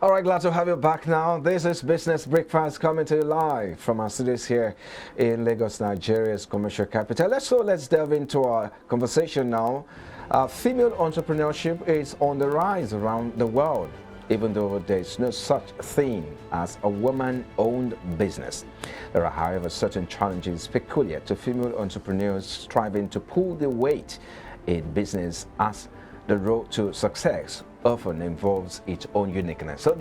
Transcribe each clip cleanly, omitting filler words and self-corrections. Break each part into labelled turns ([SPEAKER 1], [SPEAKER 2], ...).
[SPEAKER 1] All right, glad to have you back now. This is Business Breakfast coming to you live from our studios here in Lagos, Nigeria's commercial capital. Let's delve into our conversation now. Female entrepreneurship is on the rise around the world, even though there's no such thing as a woman-owned business. There are, however, certain challenges peculiar to female entrepreneurs striving to pull the weight in business, as the road to success often involves its own uniqueness. So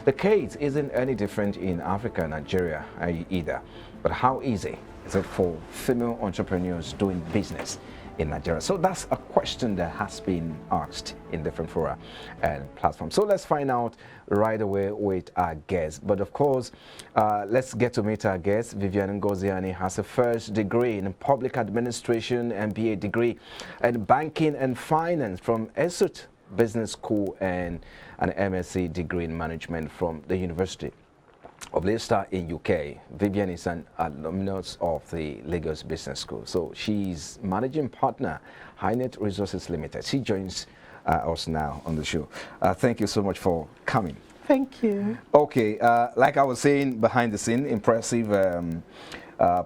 [SPEAKER 1] the case isn't any different in Africa and Nigeria either. But how easy is it for female entrepreneurs doing business in Nigeria? So that's a question that has been asked in different fora and platforms. So let's find out right away with our guest. But of course, let's get to meet our guest. Vivian Ngoziani has a first degree in public administration, MBA degree in banking and finance from Esut Business School, and an MSc degree in management from the University of Leicester in UK. Vivian is an alumnus of the Lagos Business School. So she's managing partner, Highnet Resources Limited. She joins us now on the show. Thank you so much for coming.
[SPEAKER 2] Thank you.
[SPEAKER 1] Okay, like I was saying behind the scene, impressive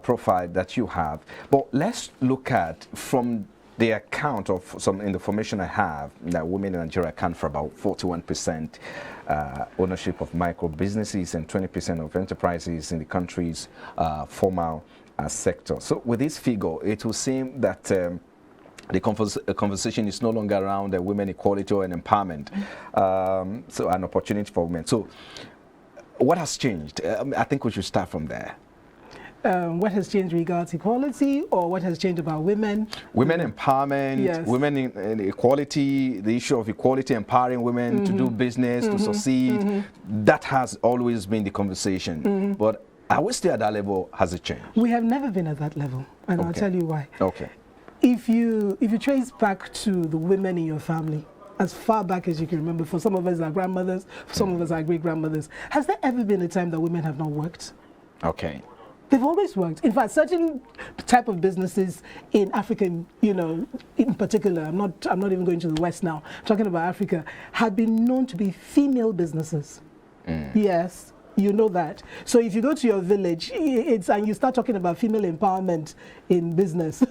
[SPEAKER 1] profile that you have. But let's look at from the account of some information I have that women in Nigeria account for about 41% ownership of micro businesses and 20% of enterprises in the country's formal sector. So with this figure, it will seem that the conversation is no longer around women equality or empowerment, so an opportunity for women. So what has changed? I think we should start from there.
[SPEAKER 2] What has changed regards equality, or what has changed about women?
[SPEAKER 1] Women empowerment, yes. Women in equality, the issue of equality, empowering women to do business, to succeed. That has always been the conversation. But are we still at that level? Has it changed?
[SPEAKER 2] We have never been at that level, and I'll tell you why.
[SPEAKER 1] Okay.
[SPEAKER 2] If you trace back to the women in your family, as far back as you can remember, for some of us our grandmothers, for some of us our great-grandmothers, has there ever been a time that women have not worked?
[SPEAKER 1] Okay.
[SPEAKER 2] They've always worked. In fact, certain type of businesses in African, in particular, I'm not even going to the West now, I'm talking about Africa, have been known to be female businesses. Yes, you know that. So if you go to your village, and you start talking about female empowerment in business,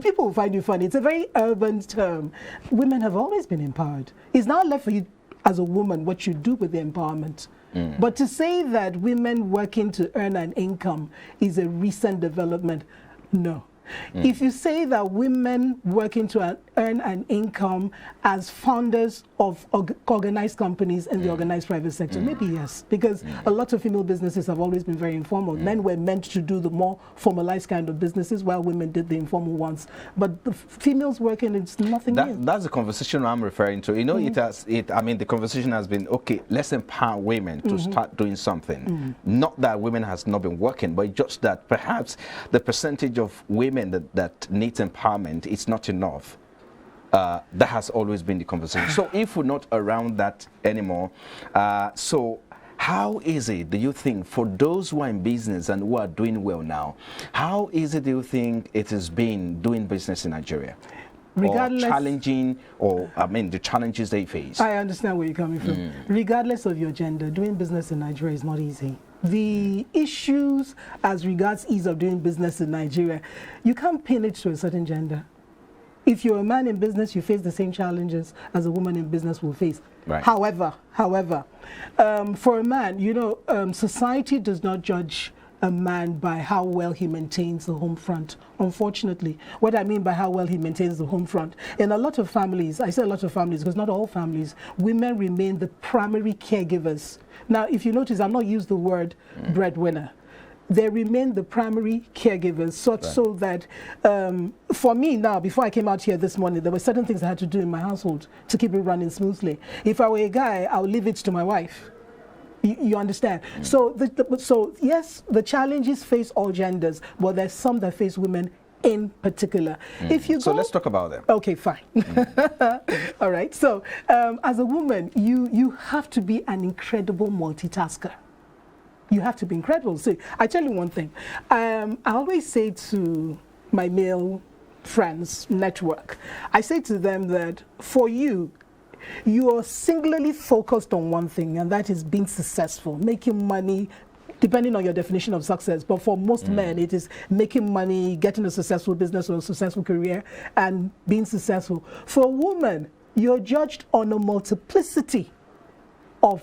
[SPEAKER 2] people will find you funny. It's a very urban term. Women have always been empowered. It's now left for you as a woman what you do with the empowerment. But to say that women working to earn an income is a recent development, no. If you say that women working to earn an income as founders of organized companies in the organized private sector, maybe yes, because a lot of female businesses have always been very informal. Men were meant to do the more formalized kind of businesses, while women did the informal ones. But the females working, it's nothing new.
[SPEAKER 1] That's the conversation I'm referring to. You know, the conversation has been, okay, let's empower women to start doing something. Not that women has not been working, but just that perhaps the percentage of women that needs empowerment is not enough. That has always been the conversation. So if we're not around that anymore, so how easy do you think, for those who are in business and who are doing well now, how easy do you think it has been doing business in Nigeria? Regardless, or challenging, or the challenges they face?
[SPEAKER 2] I understand where you're coming from. Regardless of your gender, doing business in Nigeria is not easy. The issues as regards ease of doing business in Nigeria, you can't pin it to a certain gender. If you're a man in business, you face the same challenges as a woman in business will face.
[SPEAKER 1] Right.
[SPEAKER 2] However, for a man, society does not judge a man by how well he maintains the home front. Unfortunately, what I mean by how well he maintains the home front, in a lot of families, I say a lot of families because not all families, women remain the primary caregivers. Now, if you notice, I've not used the word breadwinner. They remain the primary caregivers, so that for me now, before I came out here this morning, there were certain things I had to do in my household to keep it running smoothly. If I were a guy, I would leave it to my wife. You understand? So yes, the challenges face all genders, but there's some that face women in particular. So
[SPEAKER 1] let's talk about them.
[SPEAKER 2] Okay, fine. All right. So as a woman, you have to be an incredible multitasker. You have to be incredible. So I tell you one thing. I always say to my male friends network, I say to them that for you, you are singularly focused on one thing, and that is being successful, making money, depending on your definition of success. But for most men, it is making money, getting a successful business or a successful career, and being successful. For a woman, you're judged on a multiplicity of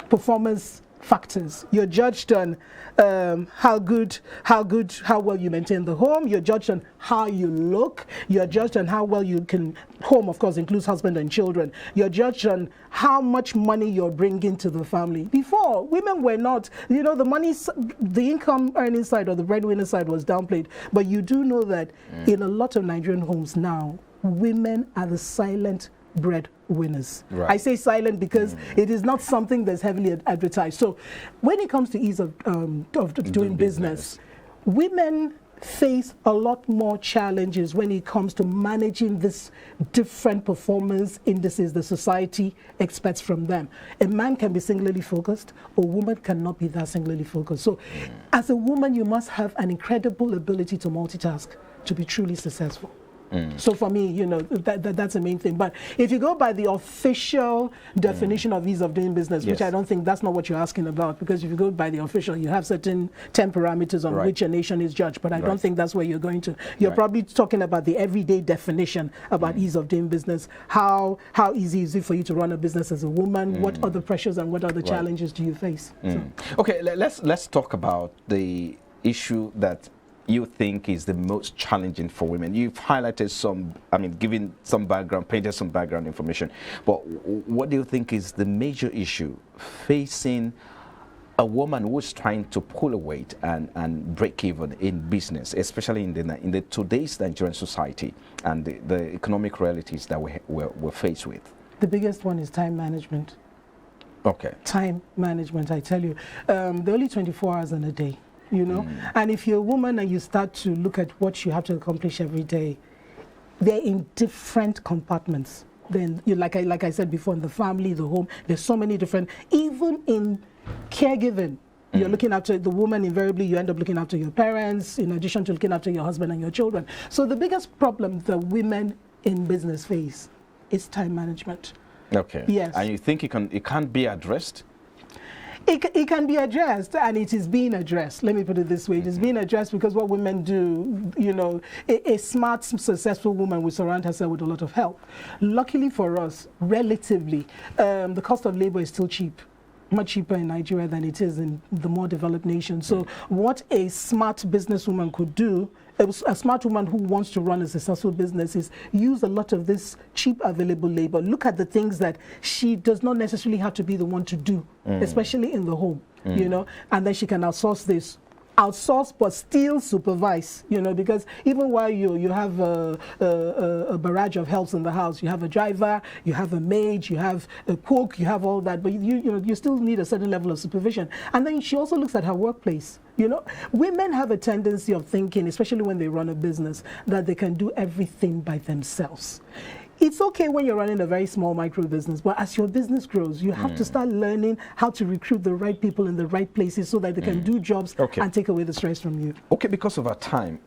[SPEAKER 2] performance factors. You're judged on how well you maintain the home. You're judged on how you look. You're judged on how well you can. Home, of course, includes husband and children. You're judged on how much money you're bringing to the family. Before, women were not. The money, the income earning side or the breadwinner side was downplayed. But you do know that in a lot of Nigerian homes now, women are the silent breadwinners.
[SPEAKER 1] Right.
[SPEAKER 2] I say silent because it is not something that's heavily advertised. So when it comes to ease of doing business, women face a lot more challenges when it comes to managing this different performance indices the society expects from them. A man can be singularly focused, a woman cannot be that singularly focused. So as a woman, you must have an incredible ability to multitask to be truly successful. So for me, that's the main thing. But if you go by the official definition of ease of doing business, which I don't think that's not what you're asking about, because if you go by the official, you have certain 10 parameters on which a nation is judged. But I don't think that's where you're going to. You're probably talking about the everyday definition about ease of doing business. How easy is it for you to run a business as a woman? What other pressures and what other challenges do you face? So.
[SPEAKER 1] Okay, let's talk about the issue that you think is the most challenging for women. You've highlighted some, given some background, painted some background information, but what do you think is the major issue facing a woman who's trying to pull a weight and break even in business, especially in the today's Nigerian society and the economic realities that we're faced with?
[SPEAKER 2] The biggest one is time management.
[SPEAKER 1] Okay.
[SPEAKER 2] Time management, I tell you. There are only 24 hours in a day. And if you're a woman and you start to look at what you have to accomplish every day, they're in different compartments. Then, like I said before, in the family, the home, there's so many different, even in caregiving, you're looking after the woman, invariably you end up looking after your parents, in addition to looking after your husband and your children. So the biggest problem that women in business face is time management.
[SPEAKER 1] Okay.
[SPEAKER 2] Yes. And
[SPEAKER 1] you think it can't be addressed?
[SPEAKER 2] It can be addressed, and it is being addressed. Let me put it this way. It is being addressed because what women do, a smart, successful woman will surround herself with a lot of help. Luckily for us, relatively, the cost of labor is still cheap. Much cheaper in Nigeria than it is in the more developed nations. So what a smart businesswoman could do, a smart woman who wants to run a successful business, is use a lot of this cheap available labor. Look at the things that she does not necessarily have to be the one to do, especially in the home, and then she can outsource but still supervise, because even while you have a barrage of helps in the house, you have a driver, you have a maid, you have a cook, you have all that, but you still need a certain level of supervision. And then she also looks at her workplace. Women have a tendency of thinking, especially when they run a business, that they can do everything by themselves. It's okay when you're running a very small micro business, but as your business grows, you have to start learning how to recruit the right people in the right places so that they can do jobs and take away the stress from you.
[SPEAKER 1] Okay, because of our time,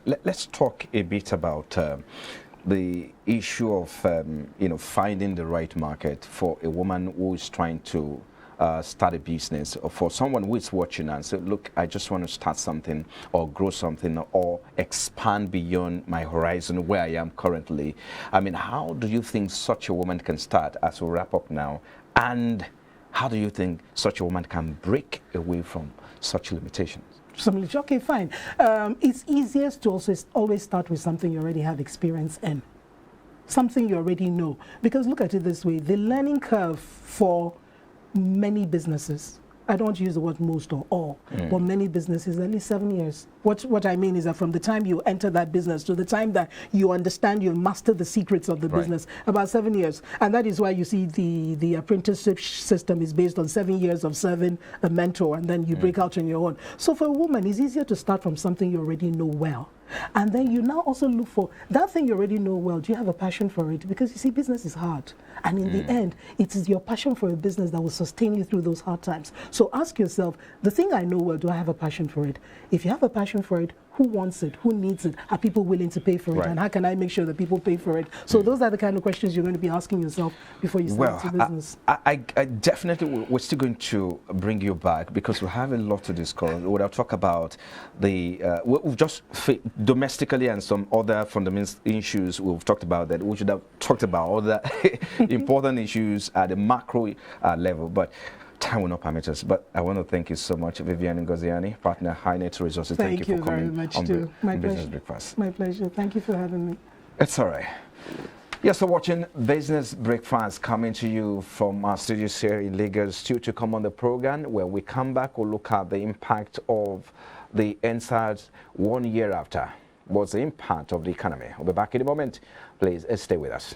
[SPEAKER 1] let's talk a bit about the issue of finding the right market for a woman who is trying to start a business, or for someone who is watching and say, look, I just want to start something or grow something or expand beyond my horizon where I am currently. How do you think such a woman can start, as we wrap up now, and how do you think such a woman can break away from such limitations?
[SPEAKER 2] Okay, fine. It's easiest to also always start with something you already have experience in, something you already know. Because look at it this way, the learning curve for many businesses, I don't want to use the word most or all, but many businesses, at least 7 years. What I mean is that from the time you enter that business to the time that you understand, you master the secrets of the business, about 7 years. And that is why you see the apprenticeship system is based on 7 years of serving a mentor, and then you break out on your own. So for a woman, it's easier to start from something you already know well. And then you now also look for that thing you already know well. Do you have a passion for it? Because you see, business is hard. And in the end, it is your passion for a business that will sustain you through those hard times. So ask yourself, the thing I know well, do I have a passion for it? If you have a passion for it, who wants it, who needs it, are people willing to pay for it,
[SPEAKER 1] Right.
[SPEAKER 2] and how can I make sure that people pay for it? So those are the kind of questions you're going to be asking yourself before you start your business.
[SPEAKER 1] I definitely, we're still going to bring you back because we have a lot to discuss. We would have talked about the, we've just domestically and some other fundamental issues we've talked about that. We should have talked about other important issues at the macro level, but time will not permit us. But I want to thank you so much, Vivian Ngoziani, partner, Highnet Resources.
[SPEAKER 2] Thank you
[SPEAKER 1] for
[SPEAKER 2] very
[SPEAKER 1] coming
[SPEAKER 2] much,
[SPEAKER 1] on
[SPEAKER 2] too. My
[SPEAKER 1] Business
[SPEAKER 2] pleasure.
[SPEAKER 1] Breakfast.
[SPEAKER 2] My pleasure. Thank you for having me.
[SPEAKER 1] It's all right. Yes, so watching Business Breakfast coming to you from our studios here in Lagos. Still to come on the program where we come back, we'll look at the impact of the NSAS 1 year after. What's the impact of the economy? We'll be back in a moment. Please stay with us.